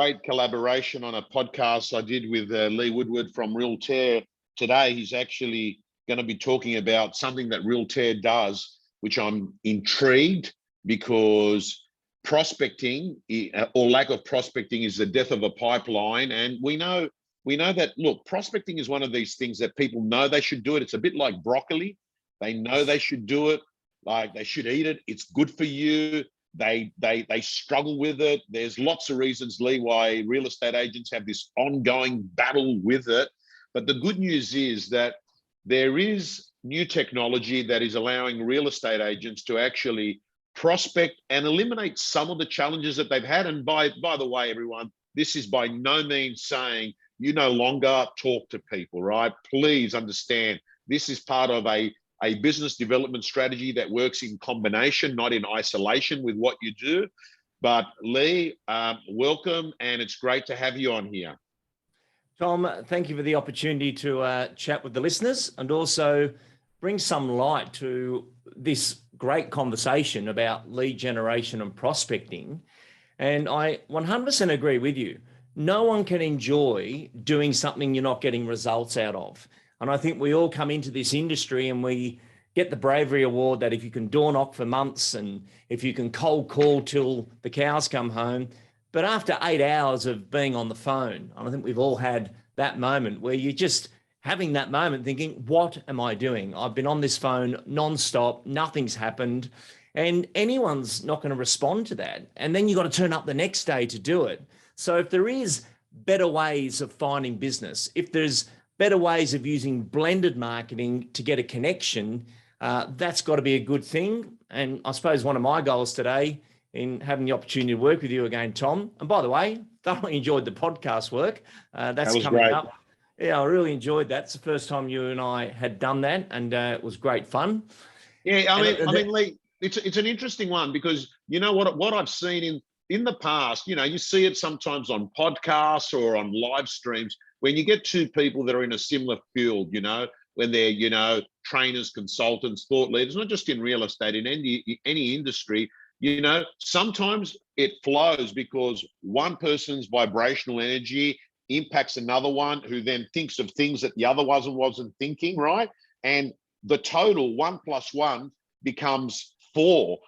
great collaboration on a podcast I did with Lee Woodward from Realtair. Today, he's actually going to be talking about something that Realtair does, which I'm intrigued, because prospecting or lack of prospecting is the death of a pipeline. And we know that, look, prospecting is one of these things that people know they should do it. It's a bit like broccoli. They know they should do it, like they should eat it. It's good for you. They struggle with it. There's lots of reasons, Lee, why real estate agents have this ongoing battle with it. But the good news is that there is new technology that is allowing real estate agents to actually prospect and eliminate some of the challenges that they've had. And by the way, everyone, this is by no means saying you no longer talk to people, right? Please understand, this is part of a business development strategy that works in combination, not in isolation with what you do. But Lee, welcome, and it's great to have you on here. Tom, thank you for the opportunity to chat with the listeners and also bring some light to this great conversation about lead generation and prospecting. And I 100% agree with you. No one can enjoy doing something you're not getting results out of. And I think we all come into this industry and we get the bravery award that if you can door knock for months and if you can cold call till the cows come home, but after 8 hours of being on the phone, and I think we've all had that moment where you're just having that moment thinking, what am I doing? I've been on this phone nonstop, nothing's happened, and anyone's not going to respond to that. And then you've got to turn up the next day to do it. So if there is better ways of finding business, if there's better ways of using blended marketing to get a connection, that's got to be a good thing. And I suppose one of my goals today in having the opportunity to work with you again, Tom, and by the way, thoroughly enjoyed the podcast work. That's coming great. Up. Yeah, I really enjoyed that. It's the first time you and I had done that, and it was great fun. Yeah, I mean, Lee, it's an interesting one, because you know what I've seen in the past, you know, you see it sometimes on podcasts or on live streams when you get two people that are in a similar field, you know, when they're, you know, trainers, consultants, thought leaders, not just in real estate, in any industry. You know, sometimes it flows because one person's vibrational energy impacts another one who then thinks of things that the other wasn't thinking, right? And the total 1 + 1 becomes 4,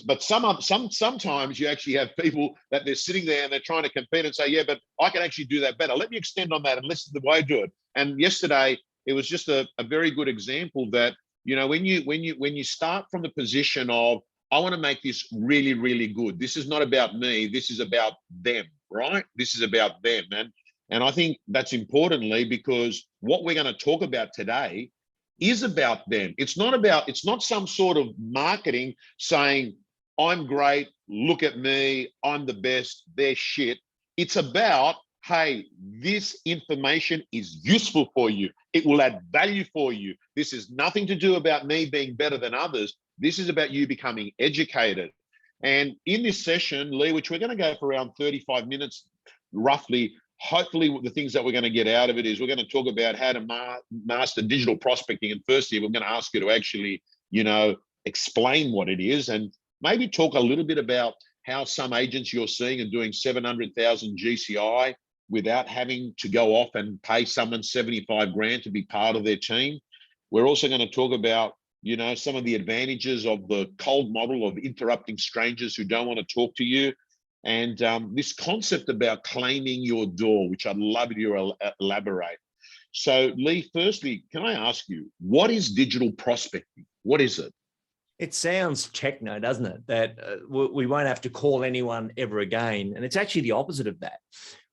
but sometimes you actually have people that they're sitting there and they're trying to compete and say, yeah, but I can actually do that better. Let me extend on that and listen to the way I do it. And yesterday, it was just a very good example that, you know, when you start from the position of, I want to make this really, really good. This is not about me. This is about them, right? This is about them. And I think that's importantly, because what we're going to talk about today is about them. It's not some sort of marketing saying, I'm great, look at me, I'm the best, they're shit. It's about, hey, this information is useful for you. It will add value for you. This is nothing to do about me being better than others. This is about you becoming educated. And in this session, Lee, which we're going to go for around 35 minutes, roughly, hopefully the things that we're going to get out of it is we're going to talk about how to master digital prospecting. And firstly, we're going to ask you to actually, you know, explain what it is and maybe talk a little bit about how some agents you're seeing are doing 700,000 GCI without having to go off and pay someone 75 grand to be part of their team. We're also going to talk about, you know, some of the advantages of the cold model of interrupting strangers who don't want to talk to you. And this concept about claiming your door, which I'd love you to elaborate. So Lee, firstly, can I ask you, what is digital prospecting? What is it? It sounds techno, doesn't it? That we won't have to call anyone ever again. And it's actually the opposite of that.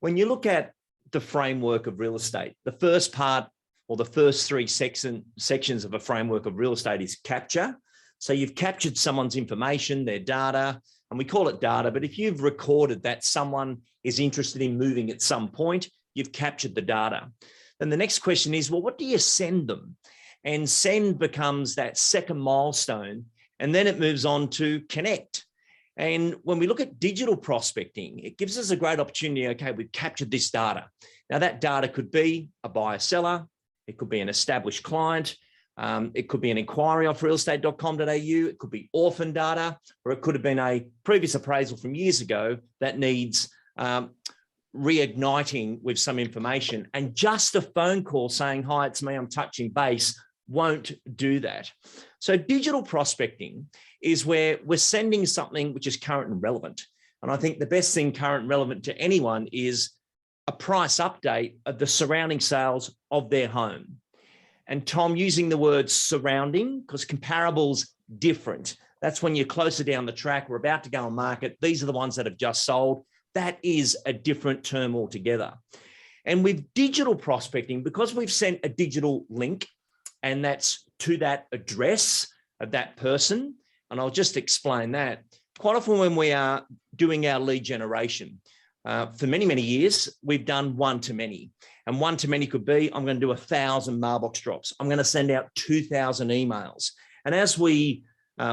When you look at the framework of real estate, the first part or the first 3 sections of a framework of real estate is capture. So you've captured someone's information, their data, and we call it data. But if you've recorded that someone is interested in moving at some point, you've captured the data. Then the next question is, well, what do you send them? And send becomes that second milestone. And then it moves on to connect. And when we look at digital prospecting, it gives us a great opportunity. Okay, we've captured this data. Now that data could be a buyer seller. It could be an established client. It could be an inquiry off realestate.com.au. It could be orphan data, or it could have been a previous appraisal from years ago that needs reigniting with some information, and just a phone call saying, hi, it's me, I'm touching base, won't do that. So digital prospecting is where we're sending something which is current and relevant. And I think the best thing current and relevant to anyone is a price update of the surrounding sales of their home. And Tom, using the word surrounding, because comparable's different. That's when you're closer down the track, we're about to go on market. These are the ones that have just sold. That is a different term altogether. And with digital prospecting, because we've sent a digital link, and that's to that address of that person, and I'll just explain that. Quite often when we are doing our lead generation, for many, many years, we've done one-to-many. And one-to-many could be, I'm going to do 1,000 mailbox drops. I'm going to send out 2,000 emails. And as we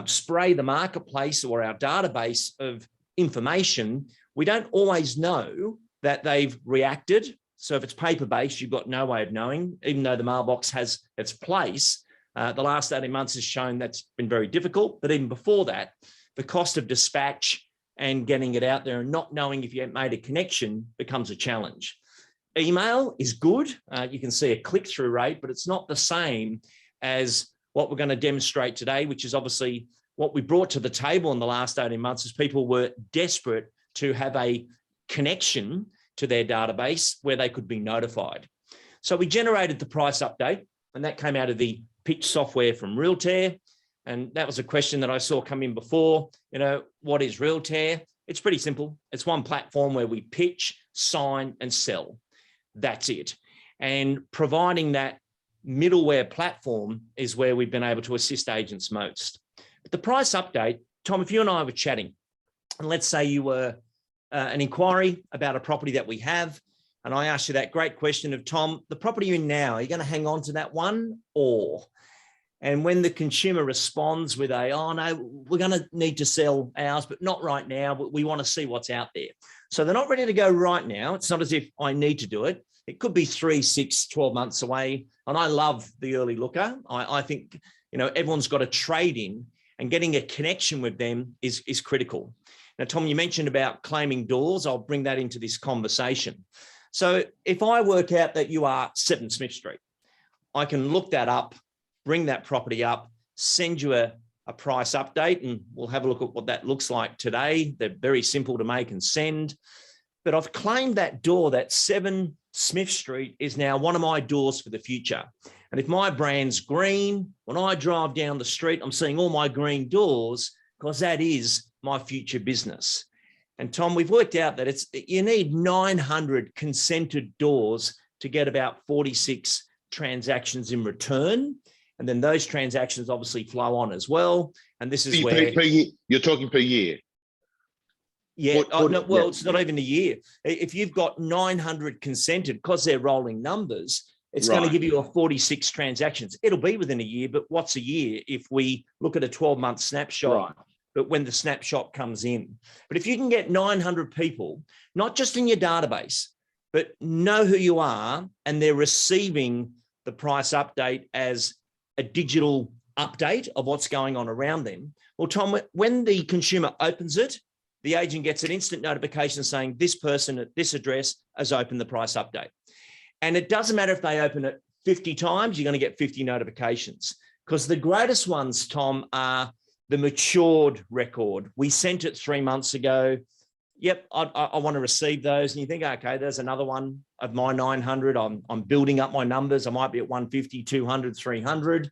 spray the marketplace or our database of information, we don't always know that they've reacted. So if it's paper-based, you've got no way of knowing, even though the mailbox has its place. The last 18 months has shown that's been very difficult. But even before that, the cost of dispatch and getting it out there and not knowing if you have made a connection becomes a challenge. Email is good. You can see a click-through rate, but it's not the same as what we're going to demonstrate today, which is obviously what we brought to the table in the last 18 months, is people were desperate to have a connection to their database where they could be notified. So we generated the price update, and that came out of the pitch software from Realtair. And that was a question that I saw come in before, what is Realtair? It's pretty simple. It's one platform where we pitch, sign, and sell. That's it. And providing that middleware platform is where we've been able to assist agents most. But the price update, Tom, if you and I were chatting, and let's say you were an inquiry about a property that we have, and I asked you that great question of, Tom, the property you're in now, are you going to hang on to that one or? And when the consumer responds with oh no, we're going to need to sell ours, but not right now, but we want to see what's out there. So they're not ready to go right now. It's not as if I need to do it. It could be 3, 6, 12 months away. And I love the early looker. I think, everyone's got a trade in, and getting a connection with them is critical. Now, Tom, you mentioned about claiming doors. I'll bring that into this conversation. So if I work out that you are 7 Smith Street, I can look that up, bring that property up, send you a price update, and we'll have a look at what that looks like today. They're very simple to make and send. But I've claimed that door, that 7 Smith Street is now one of my doors for the future. And if my brand's green, when I drive down the street, I'm seeing all my green doors because that is my future business. And Tom, we've worked out that you need 900 consented doors to get about 46 transactions in return. And then those transactions obviously flow on as well. And this is where... Per year. You're talking per year? Yeah, it's not even a year. If you've got 900 consented, because they're rolling numbers, it's going to give you a 46 transactions. It'll be within a year, but what's a year if we look at a 12-month snapshot, but when the snapshot comes in? But if you can get 900 people, not just in your database, but know who you are, and they're receiving the price update as a digital update of what's going on around them. Well, Tom, when the consumer opens it, the agent gets an instant notification saying this person at this address has opened the price update. And it doesn't matter if they open it 50 times, you're going to get 50 notifications, because the greatest ones, Tom, are the matured record. We sent it 3 months ago. Yep, I want to receive those. And you think, okay, there's another one of my 900. I'm building up my numbers. I might be at 150, 200, 300.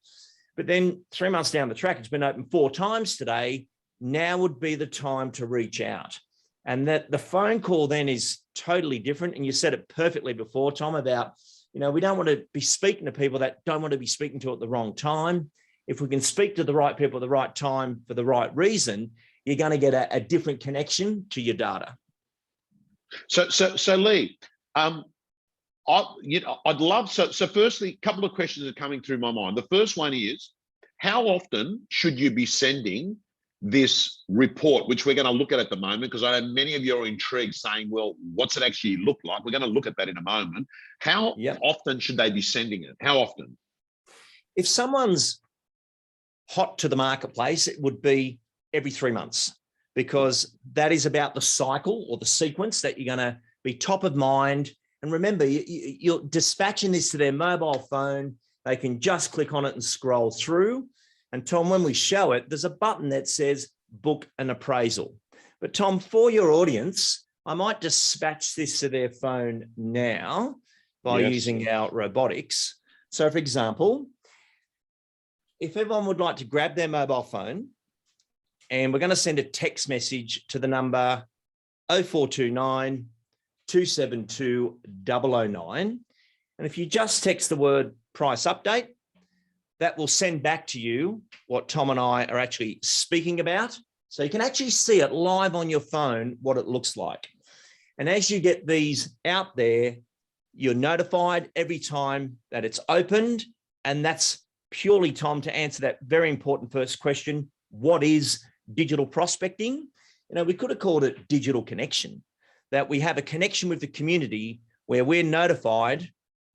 But then 3 months down the track, it's been opened 4 times today. Now would be the time to reach out. And that the phone call then is totally different. And you said it perfectly before, Tom, about, we don't want to be speaking to people that don't want to be speaking to at the wrong time. If we can speak to the right people at the right time for the right reason, you're going to get a different connection to your data. So Lee, I'd love, so firstly, a couple of questions are coming through my mind. The first one is, how often should you be sending this report, which we're going to look at the moment, because I know many of you are intrigued saying, well, what's it actually look like? We're going to look at that in a moment. How often should they be sending it? How often? If someone's hot to the marketplace, it would be every 3 months, because that is about the cycle or the sequence that you're going to be top of mind. And remember, you're dispatching this to their mobile phone. They can just click on it and scroll through. And Tom, when we show it, there's a button that says book an appraisal. But Tom, for your audience, I might dispatch this to their phone now by using our robotics. So for example, if everyone would like to grab their mobile phone, and we're going to send a text message to the number 0429 272 009. And if you just text the word price update, that will send back to you what Tom and I are actually speaking about. So you can actually see it live on your phone, what it looks like. And as you get these out there, you're notified every time that it's opened. And that's purely, Tom, to answer that very important first question, what is digital prospecting? You know, we could have called it digital connection, that we have a connection with the community where we're notified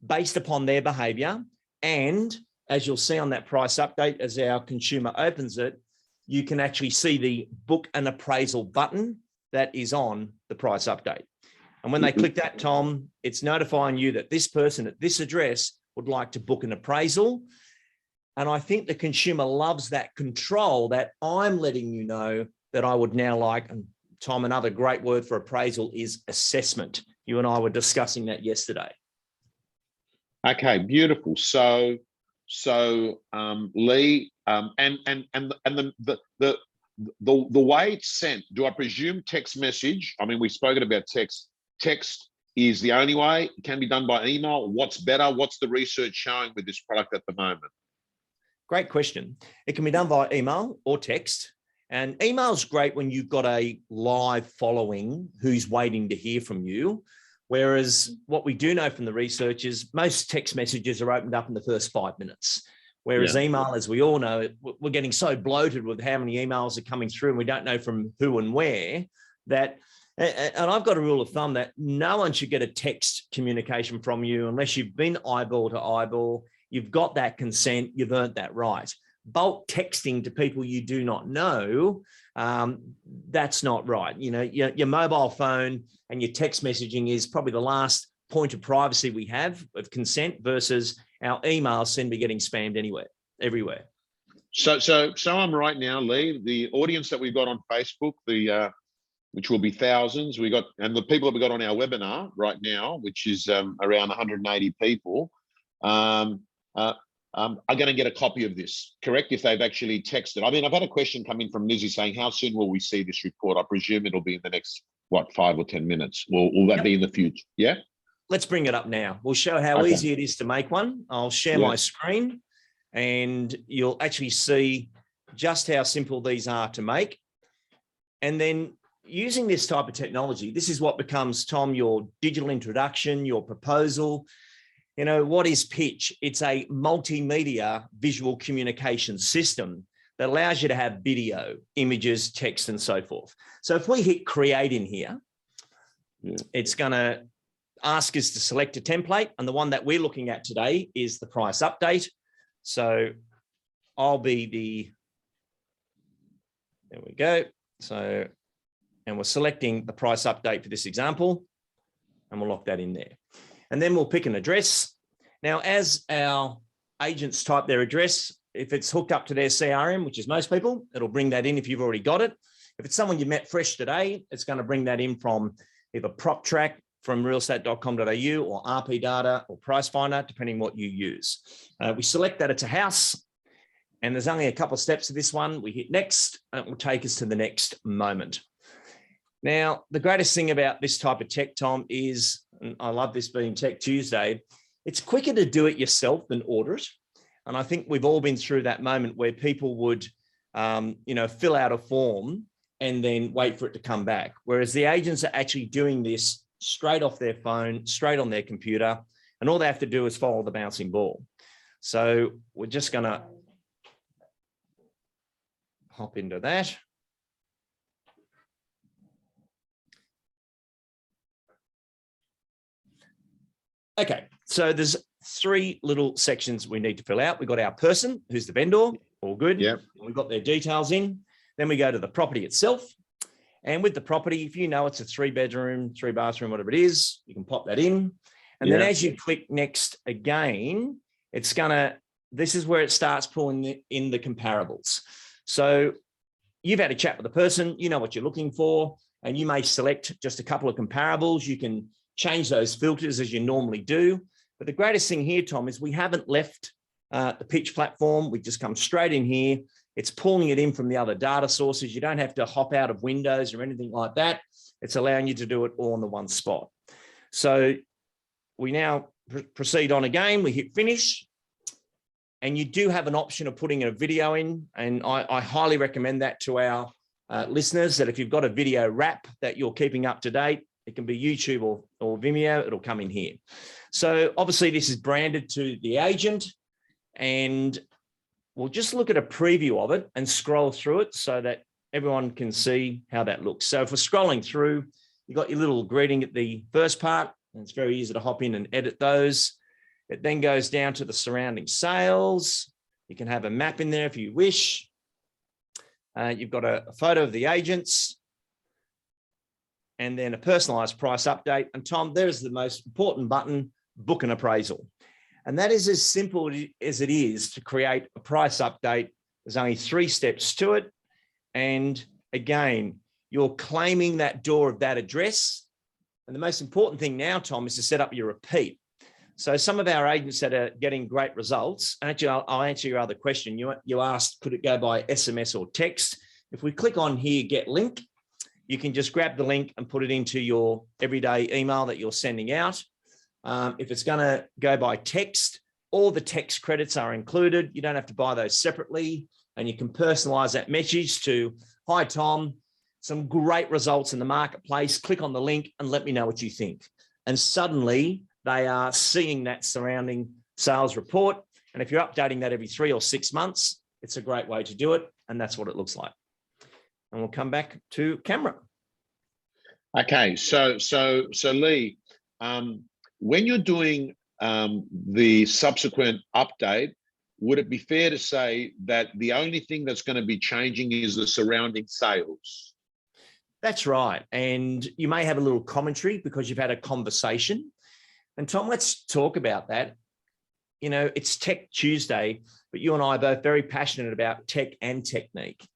based upon their behavior. And as you'll see on that price update, as our consumer opens it, you can actually see the book an appraisal button that is on the price update. And when they click that, Tom, it's notifying you that this person at this address would like to book an appraisal. And I think the consumer loves that control, that I'm letting you know that I would now like, and Tom, another great word for appraisal is assessment. You and I were discussing that yesterday. Okay, beautiful. So Lee, and the way it's sent, do I presume text message? I mean, we've spoken about text. Text is the only way. It can be done by email. What's better? What's the research showing with this product at the moment? Great question. It can be done via email or text. And email is great when you've got a live following who's waiting to hear from you. Whereas what we do know from the research is most text messages are opened up in the first 5 minutes. Whereas email, as we all know, we're getting so bloated with how many emails are coming through and we don't know from who and where that, and I've got a rule of thumb that no one should get a text communication from you unless you've been eyeball to eyeball, you've got that consent, you've earned that right. Bulk texting to people you do not know, that's not right. You know, your mobile phone and your text messaging is probably the last point of privacy we have of consent versus our emails seem to be getting spammed everywhere. So I'm right now, Lee, the audience that we've got on Facebook, which will be thousands, and the people that we got on our webinar right now, which is around 180 people, are going to get a copy of this, correct? If they've actually texted. I mean, I've had a question come in from Lizzie saying, how soon will we see this report? I presume it'll be in the next, 5 or 10 minutes. Will that be in the future? Yeah. Let's bring it up now. We'll show how easy it is to make one. I'll share my screen and you'll actually see just how simple these are to make. And then using this type of technology, this is what becomes, Tom, your digital introduction, your proposal. You know, what is pitch? It's a multimedia visual communication system that allows you to have video, images, text, and so forth. So if we hit create in here, it's going to ask us to select a template. And the one that we're looking at today is the price update. So I'll be there we go. So, and we're selecting the price update for this example, and we'll lock that in there. And then we'll pick an address. Now, as our agents type their address, if it's hooked up to their CRM, which is most people, it'll bring that in if you've already got it. If it's someone you met fresh today, it's going to bring that in from either PropTrack from realestate.com.au or RP Data or Price Finder, depending what you use. We select that it's a house, and there's only a couple of steps to this one. We hit next, and it will take us to the next moment. Now, the greatest thing about this type of tech, Tom, is, and I love this being Tech Tuesday, it's quicker to do it yourself than order it. And I think we've all been through that moment where people would, fill out a form and then wait for it to come back. Whereas the agents are actually doing this straight off their phone, straight on their computer, and all they have to do is follow the bouncing ball. So we're just going to hop into that. Okay, so there's 3 little sections we need to fill out. We've got our person, who's the vendor, all good. Yep. We've got their details in. Then we go to the property itself. And with the property, if you know it's a 3-bedroom, 3-bathroom, whatever it is, you can pop that in. And then as you click next again, this is where it starts pulling in the comparables. So you've had a chat with the person, you know what you're looking for, and you may select just a couple of comparables. You can change those filters as you normally do. But the greatest thing here, Tom, is we haven't left the pitch platform. We just come straight in here. It's pulling it in from the other data sources. You don't have to hop out of Windows or anything like that. It's allowing you to do it all in the one spot. So we now proceed on again. We hit finish. And you do have an option of putting a video in. And I highly recommend that to our listeners, that if you've got a video wrap that you're keeping up to date, it can be YouTube or Vimeo, it'll come in here. So obviously this is branded to the agent, and we'll just look at a preview of it and scroll through it so that everyone can see how that looks. So if we're scrolling through, you've got your little greeting at the first part, and it's very easy to hop in and edit those. It then goes down to the surrounding sales. You can have a map in there if you wish. You've got a photo of the agents, and then a personalized price update. And Tom, there's the most important button, book an appraisal. And that is as simple as it is to create a price update. There's only 3 steps to it. And again, you're claiming that door of that address. And the most important thing now, Tom, is to set up your repeat. So some of our agents that are getting great results, and actually I'll answer your other question. You asked, could it go by SMS or text? If we click on here, get link, you can just grab the link and put it into your everyday email that you're sending out. If it's going to go by text, all the text credits are included. You don't have to buy those separately, and you can personalize that message to, hi, Tom, some great results in the marketplace. Click on the link and let me know what you think. And suddenly they are seeing that surrounding sales report. And if you're updating that every 3 or 6 months, it's a great way to do it. And that's what it looks like. And we'll come back to camera. Okay, so Lee, when you're doing the subsequent update, would it be fair to say that the only thing that's going to be changing is the surrounding sales? That's right. And you may have a little commentary because you've had a conversation. And Tom, let's talk about that. You know, it's Tech Tuesday, but you and I are both very passionate about tech and technique.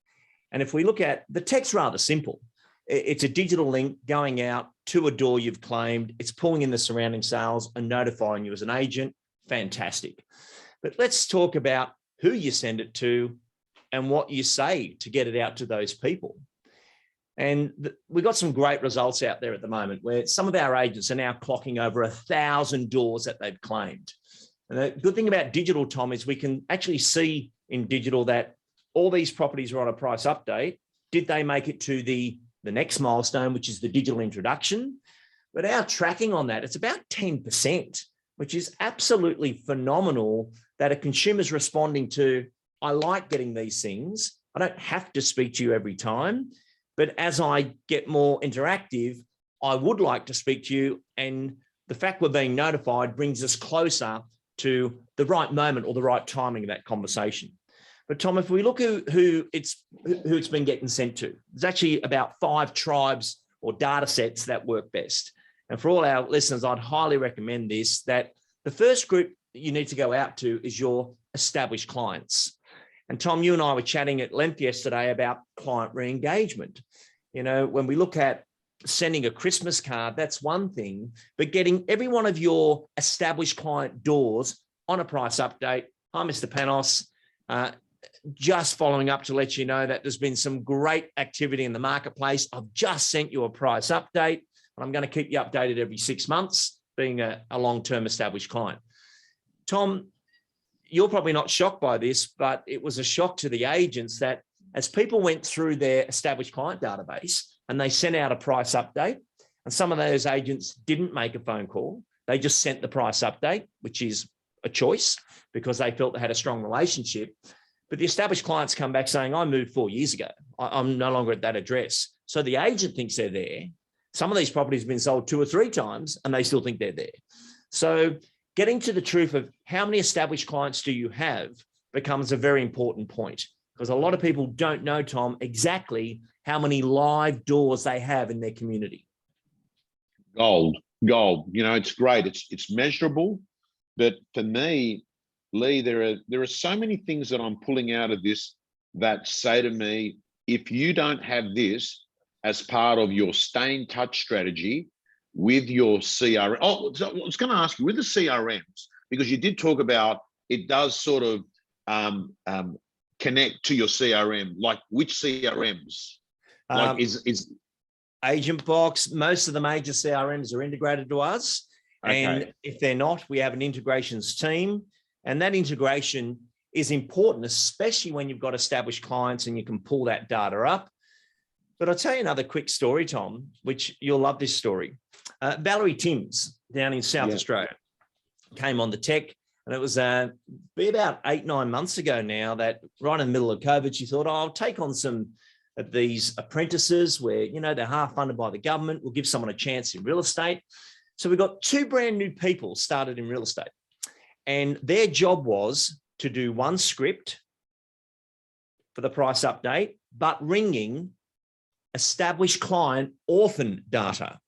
And if we look at the tech's rather simple. It's a digital link going out to a door you've claimed. It's pulling in the surrounding sales and notifying you as an agent. Fantastic. But let's talk about who you send it to and what you say to get it out to those people. And we've got some great results out there at the moment where some of our agents are now clocking over 1,000 doors that they've claimed. And the good thing about digital, Tom, is we can actually see in digital that all these properties are on a price update. Did they make it to the next milestone, which is the digital introduction? But our tracking on that, it's about 10%, which is absolutely phenomenal that a consumer's responding to, I like getting these things. I don't have to speak to you every time. But as I get more interactive, I would like to speak to you. And the fact we're being notified brings us closer to the right moment or the right timing of that conversation. But Tom, if we look at who it's been getting sent to, there's actually about 5 tribes or data sets that work best. And for all our listeners, I'd highly recommend this, that the first group you need to go out to is your established clients. And Tom, you and I were chatting at length yesterday about client re-engagement. You know, when we look at sending a Christmas card, that's one thing, but getting every one of your established client doors on a price update. Hi, Mr. Panos. Just following up to let you know that there's been some great activity in the marketplace. I've just sent you a price update, and I'm going to keep you updated every 6 months, being a long-term established client. Tom, you're probably not shocked by this, but it was a shock to the agents that as people went through their established client database and they sent out a price update, and some of those agents didn't make a phone call, they just sent the price update, which is a choice because they felt they had a strong relationship. But the established clients come back saying, I moved 4 years ago. I'm no longer at that address. So the agent thinks they're there. Some of these properties have been sold 2 or 3 times and they still think they're there. So getting to the truth of how many established clients do you have becomes a very important point, because a lot of people don't know, Tom, exactly how many live doors they have in their community. Gold. You know, it's great. It's measurable. But for me, Lee, there are so many things that I'm pulling out of this that say to me, if you don't have this as part of your stay in touch strategy with your CRM. Oh, so I was going to ask you with the CRMs, because you did talk about it does sort of connect to your CRM, like which CRMs? Like is Agent Box, most of the major CRMs are integrated to us. Okay. And if they're not, we have an integrations team. And that integration is important, especially when you've got established clients and you can pull that data up. But I'll tell you another quick story, Tom, which you'll love this story. Valerie Timms down in South Australia came on the tech, and it was be about 8-9 months ago now that right in the middle of COVID, she thought, oh, I'll take on some of these apprentices where, you know, they're half funded by the government. We'll give someone a chance in real estate. So we got 2 brand new people started in real estate, and their job was to do one script for the price update, but ringing established client orphan data.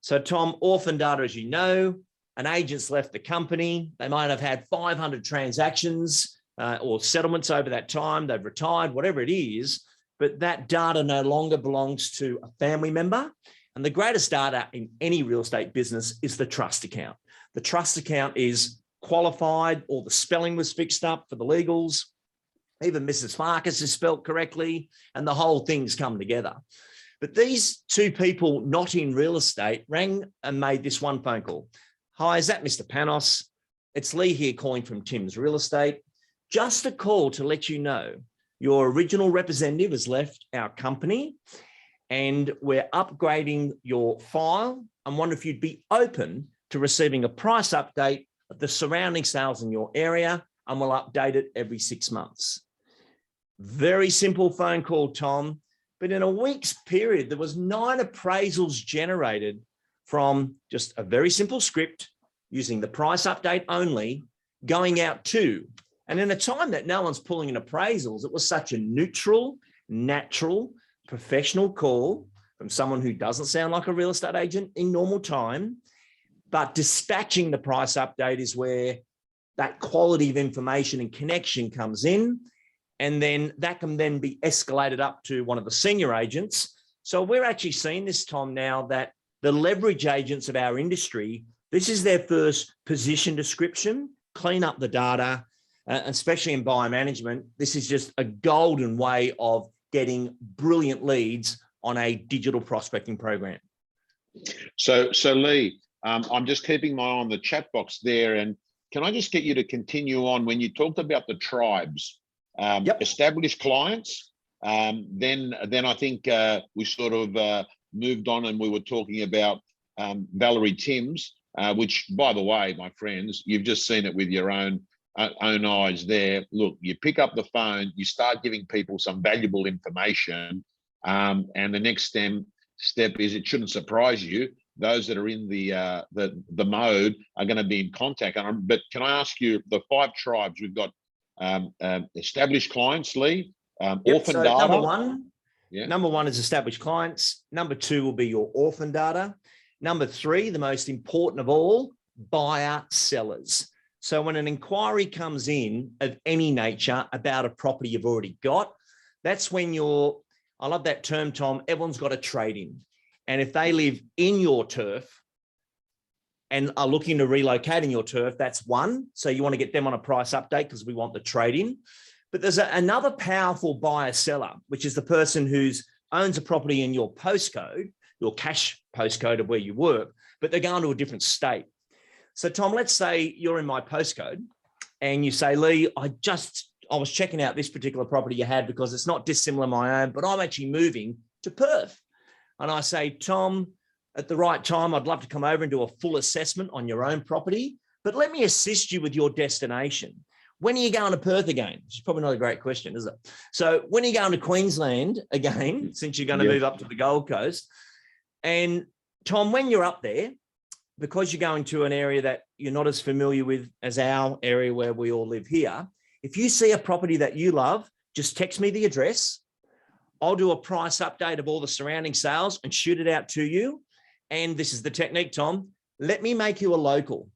So Tom, orphan data, as you know, an agent's left the company. They might have had 500 transactions or settlements over that time. They've retired, whatever it is, but that data no longer belongs to a family member. And the greatest data in any real estate business is the trust account. The trust account is qualified, all the spelling was fixed up for the legals, even Mrs. Farkas is spelt correctly, and the whole thing's come together. But these 2 people not in real estate rang and made this one phone call. Hi, is that Mr. Panos? It's Lee here calling from Tim's Real Estate. Just a call to let you know your original representative has left our company and we're upgrading your file. I wonder if you'd be open to receiving a price update of the surrounding sales in your area, and we'll update it every 6 months. Very simple phone call, Tom, but in a week's period, there was 9 appraisals generated from just a very simple script using the price update only, going out to, and in a time that no one's pulling in appraisals, it was such a neutral, natural, professional call from someone who doesn't sound like a real estate agent in normal time, but dispatching the price update is where that quality of information and connection comes in. And then that can then be escalated up to one of the senior agents. So we're actually seeing this, Tom, now that the leverage agents of our industry, this is their first position description, clean up the data, especially in buyer management. This is just a golden way of getting brilliant leads on a digital prospecting program. So Lee, I'm just keeping my eye on the chat box there. And can I just get you to continue on when you talked about the tribes, established clients, then I think we sort of moved on and we were talking about Valerie Timms, which, by the way, my friends, you've just seen it with your own eyes there. Look, you pick up the phone, you start giving people some valuable information, and the next step is, it shouldn't surprise you, those that are in the mode are going to be in contact. But can I ask you, the 5 tribes we've got, established clients, Lee, orphan so data. Number one is established clients. Number 2 will be your orphan data. Number 3, the most important of all, buyer sellers. So when an inquiry comes in of any nature about a property you've already got, that's when I love that term, Tom, everyone's got a trade in. And if they live in your turf and are looking to relocate in your turf, that's one. So you want to get them on a price update because we want the trade in. But there's another powerful buyer seller, which is the person who owns a property in your postcode, your cash postcode of where you work, but they're going to a different state. So Tom, let's say you're in my postcode and you say, Lee, I was checking out this particular property you had because it's not dissimilar to my own, but I'm actually moving to Perth. And I say, Tom, at the right time, I'd love to come over and do a full assessment on your own property, but let me assist you with your destination. When are you going to Perth again? Which is probably not a great question, is it? So when are you going to Queensland again, since you're going to move up to the Gold Coast? And Tom, when you're up there, because you're going to an area that you're not as familiar with as our area where we all live here, if you see a property that you love, just text me the address. I'll do a price update of all the surrounding sales and shoot it out to you. And this is the technique, Tom. Let me make you a local.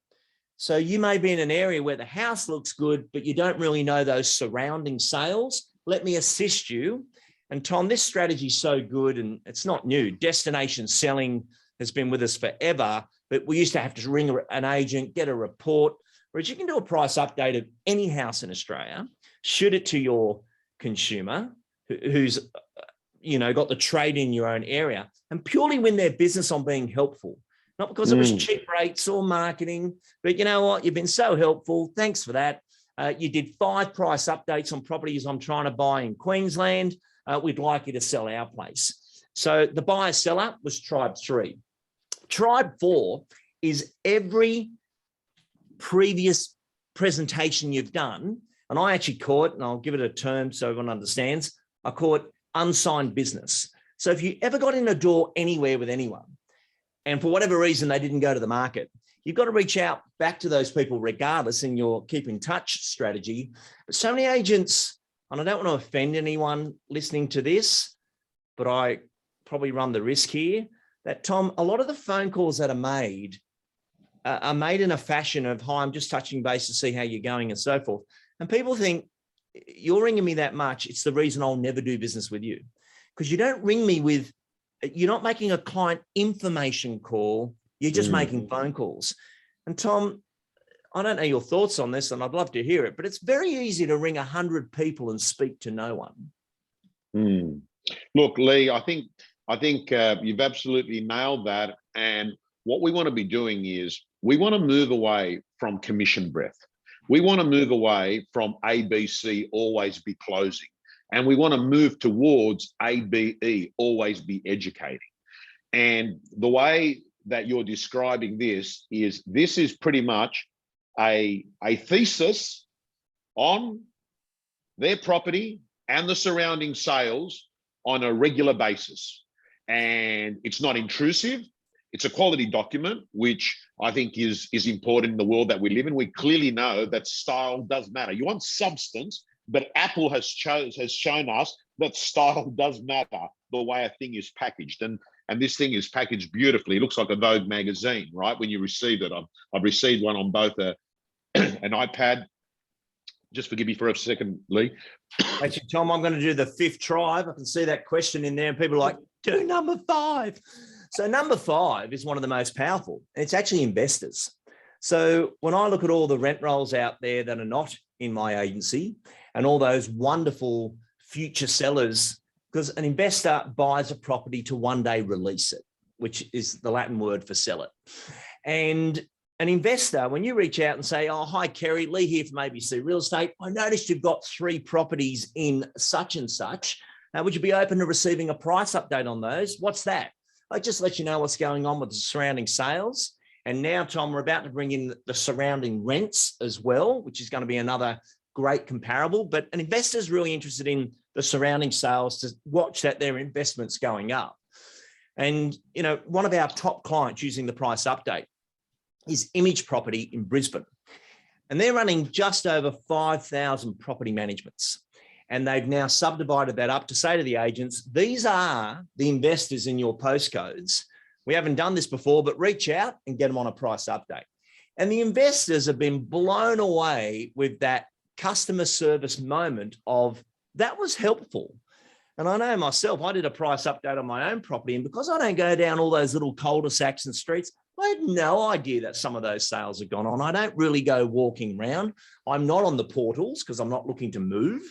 So you may be in an area where the house looks good, but you don't really know those surrounding sales. Let me assist you. And Tom, this strategy is so good, and it's not new. Destination selling has been with us forever, but we used to have to ring an agent, get a report, whereas you can do a price update of any house in Australia, shoot it to your consumer who's got the trade in your own area, and purely win their business on being helpful. Not because it was cheap rates or marketing, but you know what? You've been so helpful. Thanks for that. You did 5 price updates on properties I'm trying to buy in Queensland. We'd like you to sell our place. So the buyer seller was tribe 3. Tribe 4 is every previous presentation you've done. And I actually call it, and I'll give it a term so everyone understands, I call it unsigned business. So if you ever got in a door anywhere with anyone, and for whatever reason they didn't go to the market, you've got to reach out back to those people regardless in your keep in touch strategy. But so many agents, and I don't want to offend anyone listening to this, but I probably run the risk here that, Tom, a lot of the phone calls that are made in a fashion of, hi, I'm just touching base to see how you're going and so forth. And people think, you're ringing me that much, it's the reason I'll never do business with you. Because you don't ring me with, you're not making a client information call, you're just making phone calls. And Tom, I don't know your thoughts on this, and I'd love to hear it, but it's very easy to ring 100 people and speak to no one. Look, Lee, I think you've absolutely nailed that. And what we want to be doing is we want to move away from commission breath. We want to move away from ABC, always be closing. And we want to move towards ABE, always be educating. And the way that you're describing this is pretty much a thesis on their property and the surrounding sales on a regular basis. And it's not intrusive. It's a quality document, which I think is important in the world that we live in. We clearly know that style does matter. You want substance, but Apple has shown us that style does matter, the way a thing is packaged. And this thing is packaged beautifully. It looks like a Vogue magazine, right? When you receive it. I've received one on both an iPad. Just forgive me for a second, Lee. Actually, Tom, I'm going to do the 5th tribe. I can see that question in there, and people are like, do number 5. So number 5 is one of the most powerful. It's actually investors. So when I look at all the rent rolls out there that are not in my agency and all those wonderful future sellers, because an investor buys a property to one day release it, which is the Latin word for sell it. And an investor, when you reach out and say, oh, hi, Kerry, Lee here from ABC Real Estate. I noticed you've got 3 properties in such and such. Would you be open to receiving a price update on those? What's that? I just let you know what's going on with the surrounding sales. And now, Tom, we're about to bring in the surrounding rents as well, which is going to be another great comparable. But an investor is really interested in the surrounding sales to watch that their investment's going up. And, one of our top clients using the price update is Image Property in Brisbane. And they're running just over 5,000 property managements. And they've now subdivided that up to say to the agents, these are the investors in your postcodes. We haven't done this before, but reach out and get them on a price update. And the investors have been blown away with that customer service moment of, that was helpful. And I know myself, I did a price update on my own property, and because I don't go down all those little cul-de-sacs and streets, I had no idea that some of those sales had gone on. I don't really go walking around. I'm not on the portals because I'm not looking to move,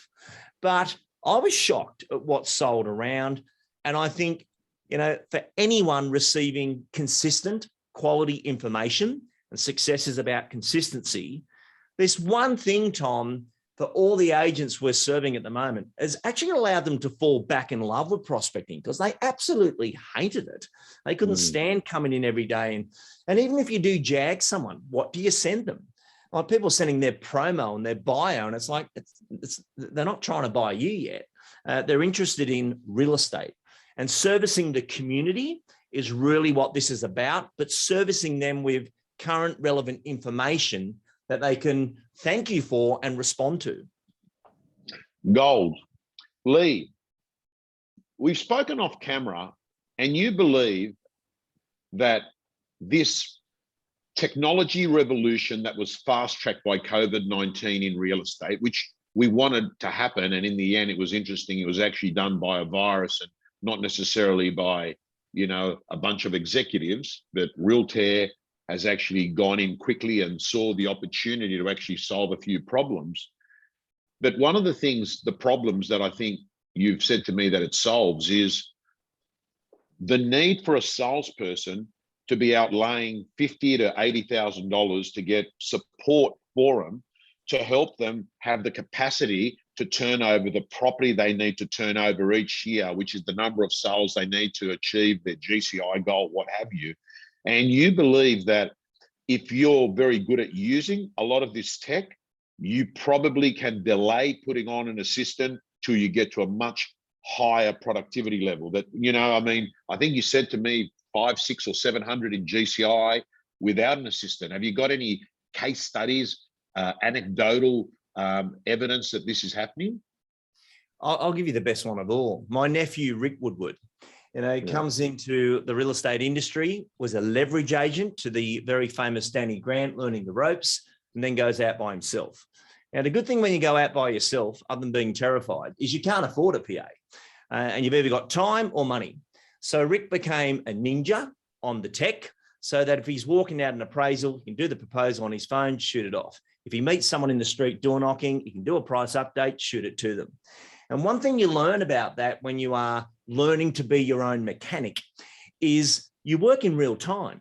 but I was shocked at what sold around. And I think, for anyone receiving consistent quality information, and success is about consistency, there's one thing, Tom, for all the agents we're serving at the moment, has actually allowed them to fall back in love with prospecting, because they absolutely hated it. They couldn't stand coming in every day. And even if you do jag someone, what do you send them? Like, people sending their promo and their bio, and it's like, they're not trying to buy you yet. They're interested in real estate. And servicing the community is really what this is about, but servicing them with current relevant information that they can thank you for and respond to. Gold. Lee, we've spoken off camera, and you believe that this technology revolution that was fast-tracked by COVID-19 in real estate, which we wanted to happen, and in the end, it was interesting, it was actually done by a virus and not necessarily by, you know, a bunch of executives, but Realtor has actually gone in quickly and saw the opportunity to actually solve a few problems. But one of the things, the problems that I think you've said to me that it solves is the need for a salesperson to be outlaying $50,000 to $80,000 to get support for them, to help them have the capacity to turn over the property they need to turn over each year, which is the number of sales they need to achieve their GCI goal, what have you. And you believe that if you're very good at using a lot of this tech, you probably can delay putting on an assistant till you get to a much higher productivity level. That, you know, I mean, I think you said to me 500, 600, or 700 in GCI without an assistant. Have you got any case studies, anecdotal evidence that this is happening? I'll give you the best one of all. My nephew, Rick Woodward, you know, comes into the real estate industry, was a leverage agent to the very famous Danny Grant, learning the ropes, and then goes out by himself. Now, the good thing when you go out by yourself, other than being terrified, is you can't afford a PA, and you've either got time or money. So Rick became a ninja on the tech, so that if he's walking out an appraisal, he can do the proposal on his phone, shoot it off. If he meets someone in the street door knocking, he can do a price update, shoot it to them. And one thing you learn about that when you are learning to be your own mechanic is you work in real time,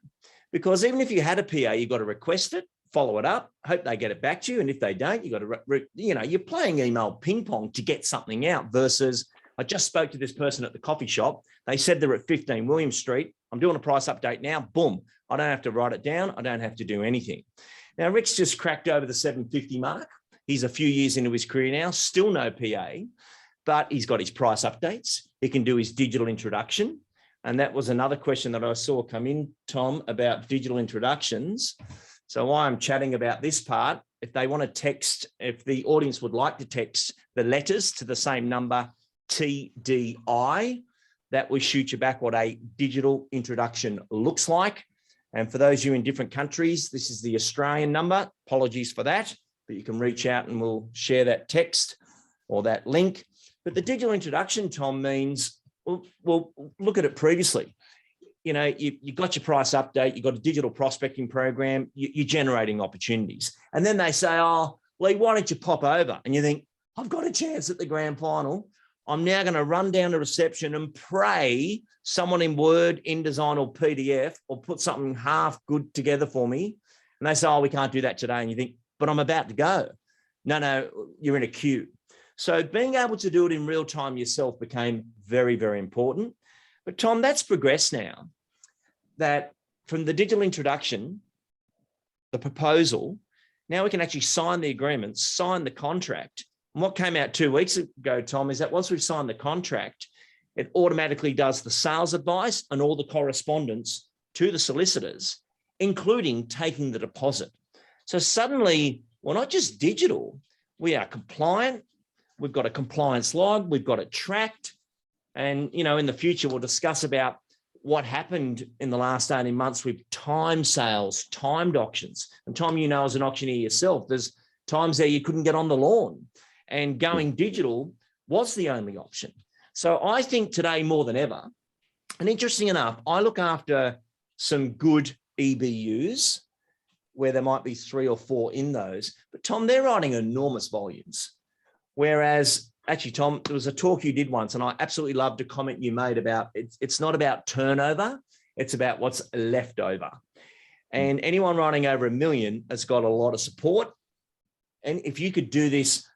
because even if you had a PA, you've got to request it, follow it up, hope they get it back to you. And if they don't, you've got to, you know, you're playing email ping pong to get something out versus I just spoke to this person at the coffee shop. They said they're at 15 William Street. I'm doing a price update now. Boom. I don't have to write it down. I don't have to do anything. Now, Rick's just cracked over the 750 mark. He's a few years into his career now, still no PA, but he's got his price updates. He can do his digital introduction. And that was another question that I saw come in, Tom, about digital introductions. So while I'm chatting about this part, if they want to text, if the audience would like to text the letters to the same number, TDI, that will shoot you back what a digital introduction looks like. And for those of you in different countries, this is the Australian number. Apologies for that, but you can reach out and we'll share that text or that link. But the digital introduction, Tom, means, well, look at it previously. You know, you got your price update, you got a digital prospecting program, you're generating opportunities. And then they say, oh, Lee, why don't you pop over? And you think, I've got a chance at the grand final. I'm now going to run down to reception and pray someone in Word, InDesign or PDF or put something half good together for me. And they say, oh, we can't do that today. And you think, but I'm about to go. No, you're in a queue. So being able to do it in real time yourself became very, very important. But Tom, that's progressed now, that from the digital introduction, the proposal, now we can actually sign the agreement, sign the contract. And what came out 2 weeks ago, Tom, is that once we've signed the contract, it automatically does the sales advice and all the correspondence to the solicitors, including taking the deposit. So suddenly, we're not just digital, we are compliant. We've got a compliance log, we've got it tracked. And, you know, in the future, we'll discuss about what happened in the last 18 months with time sales, timed auctions. And Tom, you know, as an auctioneer yourself, there's times there you couldn't get on the lawn, and going digital was the only option. So I think today more than ever, and interesting enough, I look after some good EBUs where there might be 3 or 4 in those, but Tom, they're writing enormous volumes. Whereas actually, Tom, there was a talk you did once, and I absolutely loved a comment you made about it's not about turnover, it's about what's left over. And anyone writing over $1 million has got a lot of support. And if you could do this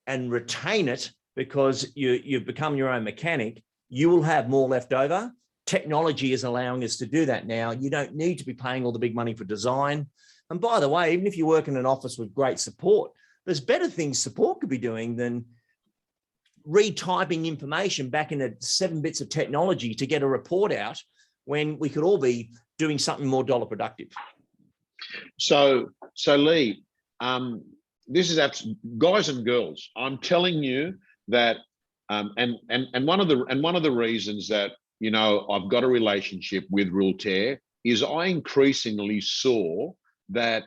and retain it because you've become your own mechanic, you will have more left over. Technology is allowing us to do that now. You don't need to be paying all the big money for design. And by the way, even if you work in an office with great support, there's better things support could be doing than retyping information back into 7 bits of technology to get a report out when we could all be doing something more dollar productive. So Lee, this is guys and girls, I'm telling you that And one of the reasons that, you know, I've got a relationship with Realtair is I increasingly saw that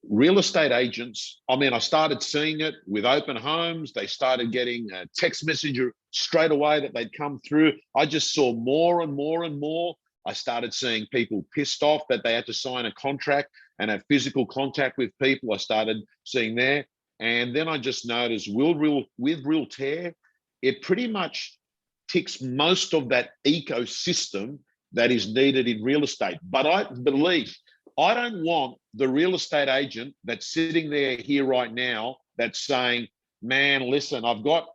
real estate agents, I mean, I started seeing it with open homes. They started getting a text messenger straight away that they'd come through. I just saw more and more and more. I started seeing people pissed off that they had to sign a contract and have physical contact with people. I started seeing there. And then I just noticed with Realtair, it pretty much ticks most of that ecosystem that is needed in real estate. But I believe I don't want the real estate agent that's sitting there here right now that's saying, man, listen, I've got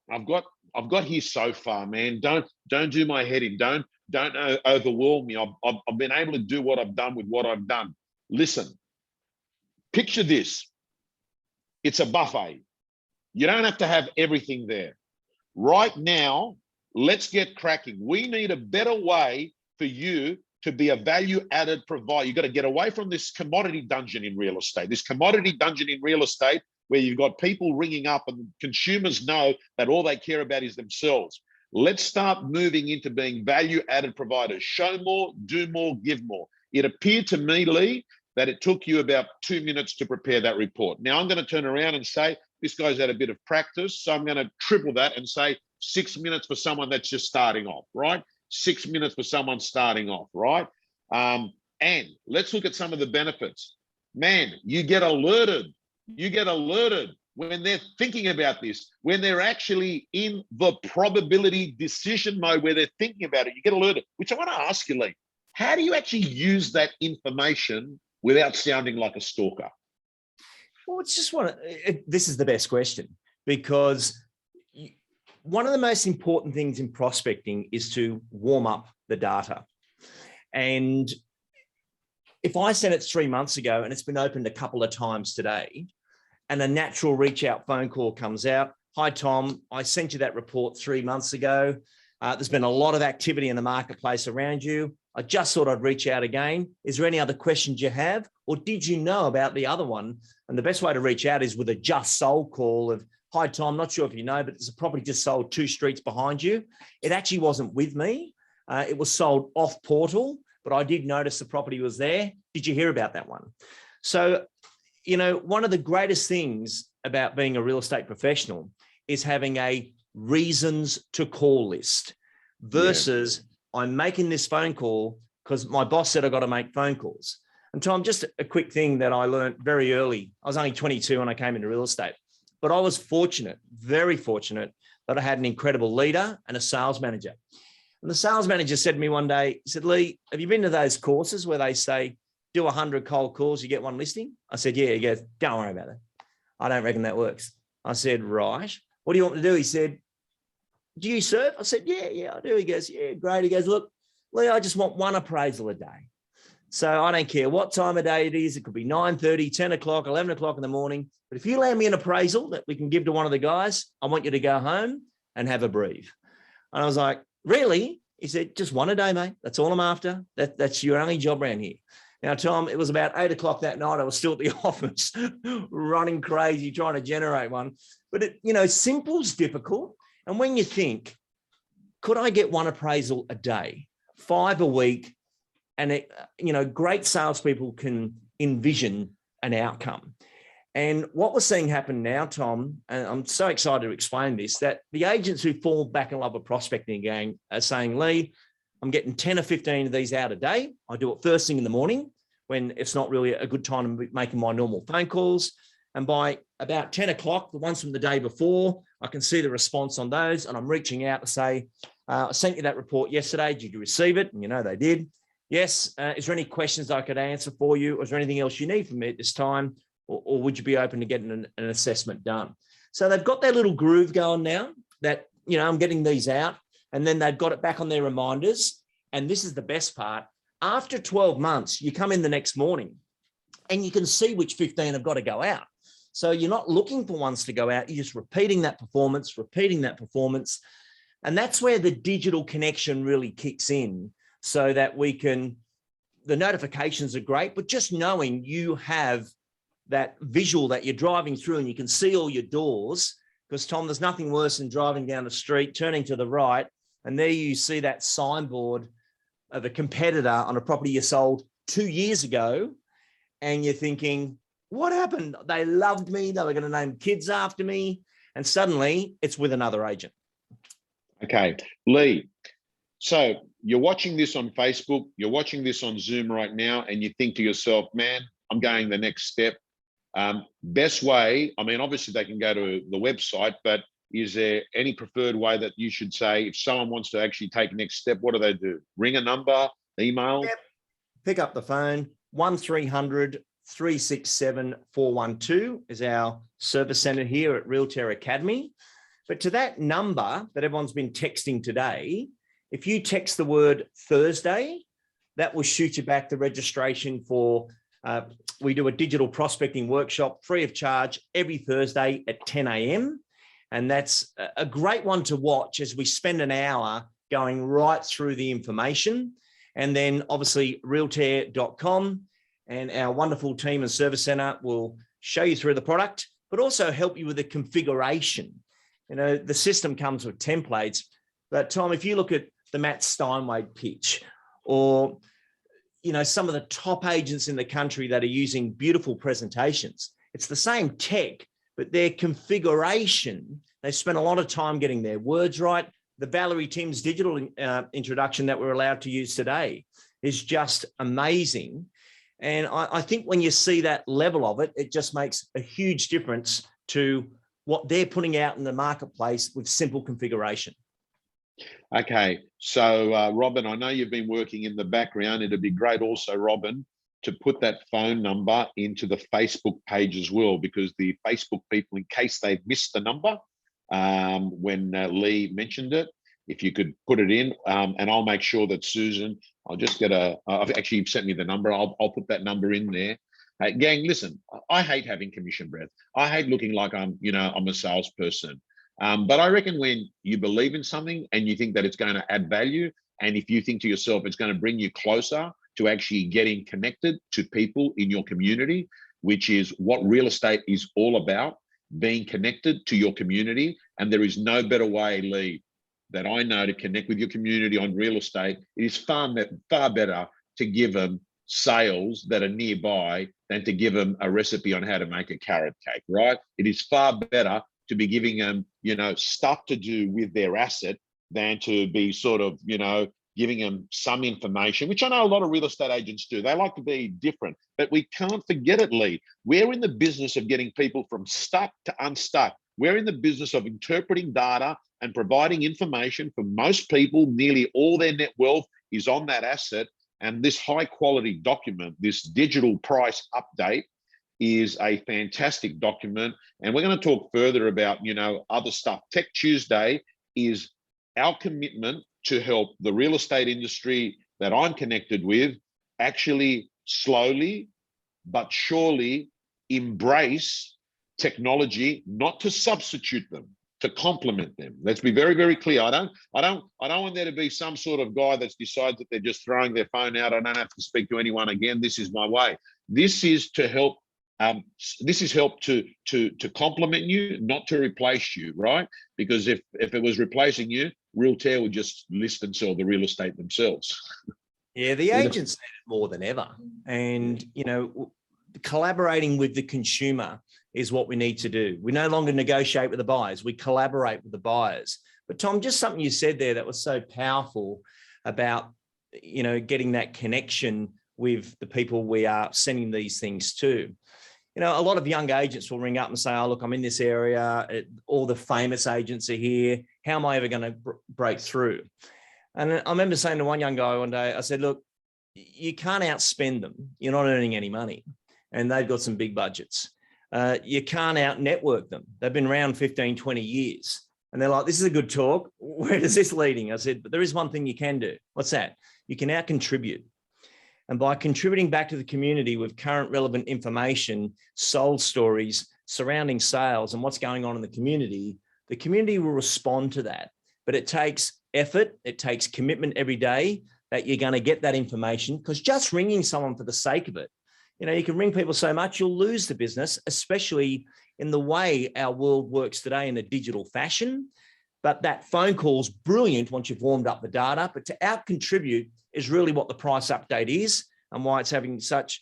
here so far, man. Don't do my head in. Don't overwhelm me. I've been able to do what I've done with what I've done. Listen, picture this. It's a buffet. You don't have to have everything there. Right now, let's get cracking. We need a better way for you to be a value-added provider. You've got to get away from this commodity dungeon in real estate. This commodity dungeon in real estate where you've got people ringing up and consumers know that all they care about is themselves. Let's start moving into being value-added providers. Show more, do more, give more. It appeared to me, Lee, that it took you about 2 minutes to prepare that report. Now I'm going to turn around and say, this guy's had a bit of practice, so I'm going to triple that and say 6 minutes for someone that's just starting off, right? 6 minutes for someone starting off, right? And let's look at some of the benefits. Man, you get alerted. You get alerted when they're thinking about this, when they're actually in the probability decision mode where they're thinking about it, you get alerted, which I want to ask you, Lee, how do you actually use that information without sounding like a stalker? Well, it's just this is the best question, because one of the most important things in prospecting is to warm up the data. And if I sent it 3 months ago and it's been opened a couple of times today, and a natural reach out phone call comes out, hi, Tom, I sent you that report 3 months ago. There's been a lot of activity in the marketplace around you. I just thought I'd reach out again. Is there any other questions you have? Or did you know about the other one? And the best way to reach out is with a just sold call of, hi, Tom, not sure if you know, but there's a property just sold 2 streets behind you. It actually wasn't with me. It was sold off portal, but I did notice the property was there. Did you hear about that one? So, you know, one of the greatest things about being a real estate professional is having a reasons to call list versus I'm making this phone call because my boss said I got to make phone calls. And Tom, just a quick thing that I learned very early. I was only 22 when I came into real estate, but I was fortunate, very fortunate, that I had an incredible leader and a sales manager. And the sales manager said to me one day, he said, Lee, have you been to those courses where they say, do 100 cold calls, you get 1 listing? I said, yeah. He goes, don't worry about it. I don't reckon that works. I said, right. What do you want me to do? He said, do you serve? I said, yeah, I do. He goes, yeah, great. He goes, look, Lee, I just want 1 appraisal a day. So I don't care what time of day it is. It could be 9:30, 10 o'clock, 11 o'clock in the morning. But if you land me an appraisal that we can give to one of the guys, I want you to go home and have a breathe. And I was like, really? He said, just 1 a day, mate. That's all I'm after. That's your only job around here. Now, Tom, it was about 8 o'clock that night. I was still at the office running crazy, trying to generate one. But, simple's difficult. And when you think, could I get 1 appraisal a day, 5 a week? And, great salespeople can envision an outcome. And what we're seeing happen now, Tom, and I'm so excited to explain this, that the agents who fall back in love with prospecting again are saying, Lee, I'm getting 10 or 15 of these out a day. I do it first thing in the morning when it's not really a good time to be making my normal phone calls. And by about 10 o'clock, the ones from the day before, I can see the response on those. And I'm reaching out to say, I sent you that report yesterday. Did you receive it? And they did. Yes. Is there any questions I could answer for you? Or is there anything else you need from me at this time? Or would you be open to getting an assessment done? So they've got their little groove going now that, I'm getting these out. And then they've got it back on their reminders. And this is the best part. After 12 months, you come in the next morning and you can see which 15 have got to go out. So you're not looking for ones to go out. You're just repeating that performance. And that's where the digital connection really kicks in so that the notifications are great, but just knowing you have that visual that you're driving through and you can see all your doors Because Tom, there's nothing worse than driving down the street, turning to the right, and there you see that signboard of a competitor on a property you sold 2 years ago. And you're thinking, what happened? They loved me. They were going to name kids after me. And suddenly it's with another agent. Okay, Lee. So you're watching this on Facebook, you're watching this on Zoom right now, and you think to yourself, man, I'm going the next step. Best way, I mean, obviously they can go to the website, but is there any preferred way that you should say, if someone wants to actually take next step, what do they do? Ring a number, email? Yep. Pick up the phone, 1300 367 412 is our service center here at Realtor Academy. But to that number that everyone's been texting today, if you text the word Thursday, that will shoot you back the registration for, we do a digital prospecting workshop free of charge every Thursday at 10 a.m. And that's a great one to watch as we spend an hour going right through the information. And then obviously realtor.com and our wonderful team and service center will show you through the product, but also help you with the configuration. You know, the system comes with templates, but Tom, if you look at the Matt Steinway pitch, or, you know, some of the top agents in the country that are using beautiful presentations, it's the same tech, but their configuration, they spent a lot of time getting their words right. The Valerie Timms digital introduction that we're allowed to use today is just amazing. And I think when you see that level of it, it just makes a huge difference to what they're putting out in the marketplace with simple configuration. Okay, so Robin, I know you've been working in the background. It'd be great also, Robin, to put that phone number into the Facebook page as well, because the Facebook people, in case they've missed the number when Lee mentioned it, if you could put it in, and I'll make sure that Susan, I'll just get I've actually sent me the number. I'll put that number in there. Gang, listen, I hate having commission breath. I hate looking like I'm a salesperson. But I reckon when you believe in something and you think that it's going to add value, and if you think to yourself, it's going to bring you closer to actually getting connected to people in your community, which is what real estate is all about, being connected to your community. And there is no better way, Lee, that I know to connect with your community on real estate. It is far better to give them sales that are nearby than to give them a recipe on how to make a carrot cake, right? It is far better to be giving them, stuff to do with their asset than to be sort of, giving them some information, which I know a lot of real estate agents do. They like to be different, but we can't forget it, Lee. We're in the business of getting people from stuck to unstuck. We're in the business of interpreting data and providing information. For most people, nearly all their net wealth is on that asset. And this high quality document, this digital price update, is a fantastic document. And we're going to talk further about, other stuff. Tech Tuesday is our commitment to help the real estate industry that I'm connected with actually slowly but surely embrace technology, not to substitute them, to complement them. Let's be very, very clear. I don't want there to be some sort of guy that decides that they're just throwing their phone out. I don't have to speak to anyone again. This is my way. This is to help. This is help to complement you, not to replace you, right? Because if it was replacing you, Realtor would just list and sell the real estate themselves. Yeah, the agents need it more than ever. And, collaborating with the consumer is what we need to do. We no longer negotiate with the buyers. We collaborate with the buyers. But Tom, just something you said there that was so powerful about, getting that connection with the people we are sending these things to. A lot of young agents will ring up and say, oh, look, I'm in this area. All the famous agents are here. How am I ever going to break through? And I remember saying to one young guy one day, I said, look, you can't outspend them. You're not earning any money. And they've got some big budgets. You can't out-network them. They've been around 15, 20 years. And they're like, this is a good talk. Where is this leading? I said, but there is one thing you can do. What's that? You can out-contribute. And by contributing back to the community with current relevant information, sold stories, surrounding sales and what's going on in the community will respond to that. But it takes effort. It takes commitment every day that you're going to get that information, because just ringing someone for the sake of it, You can ring people so much, you'll lose the business, especially in the way our world works today in a digital fashion. But that phone call's brilliant once you've warmed up the data, but to out-contribute is really what the price update is and why it's having such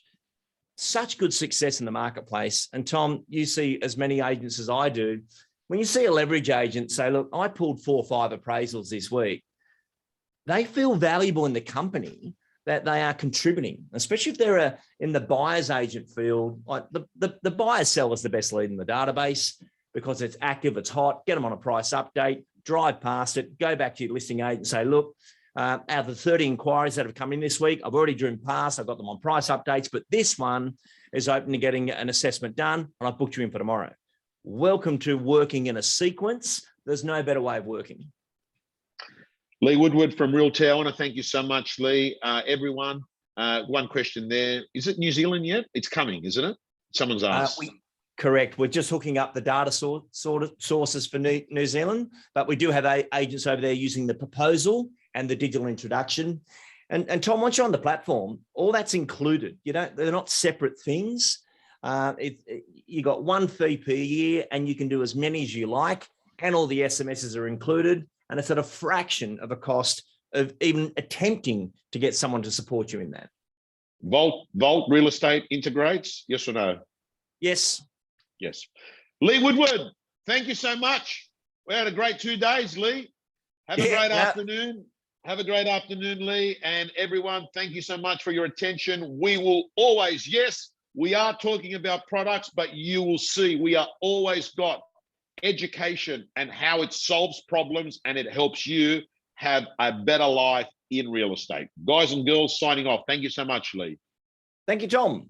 good success in the marketplace. And Tom, you see as many agents as I do, when you see a leverage agent say, look, I pulled 4 or 5 appraisals this week, they feel valuable in the company that they are contributing, especially if they're in the buyer's agent field. Like the buyer seller is the best lead in the database because it's active, it's hot, get them on a price update, drive past it, go back to your listing agent and say, look, out of the 30 inquiries that have come in this week, I've already driven past, I've got them on price updates, but this one is open to getting an assessment done and I've booked you in for tomorrow. Welcome to working in a sequence. There's no better way of working. Lee Woodward from Real Tower. I want to thank you so much, Lee. Everyone, one question there. Is it New Zealand yet? It's coming, isn't it? Someone's asked. Correct. We're just hooking up the data sources for New Zealand, but we do have agents over there using the proposal and the digital introduction. And Tom, once you're on the platform, all that's included. They're not separate things. You got one fee per year and you can do as many as you like, and all the SMSs are included. And it's at a fraction of a cost of even attempting to get someone to support you in that. Vault Real Estate integrates, yes or no? Yes. Yes. Lee Woodward, thank you so much. We had a great 2 days, Lee. Have a great afternoon. Have a great afternoon, Lee. And everyone, thank you so much for your attention. We will always, yes, we are talking about products, but you will see we are always got education and how it solves problems and it helps you have a better life in real estate. Guys and girls, signing off. Thank you so much, Lee. Thank you, Tom.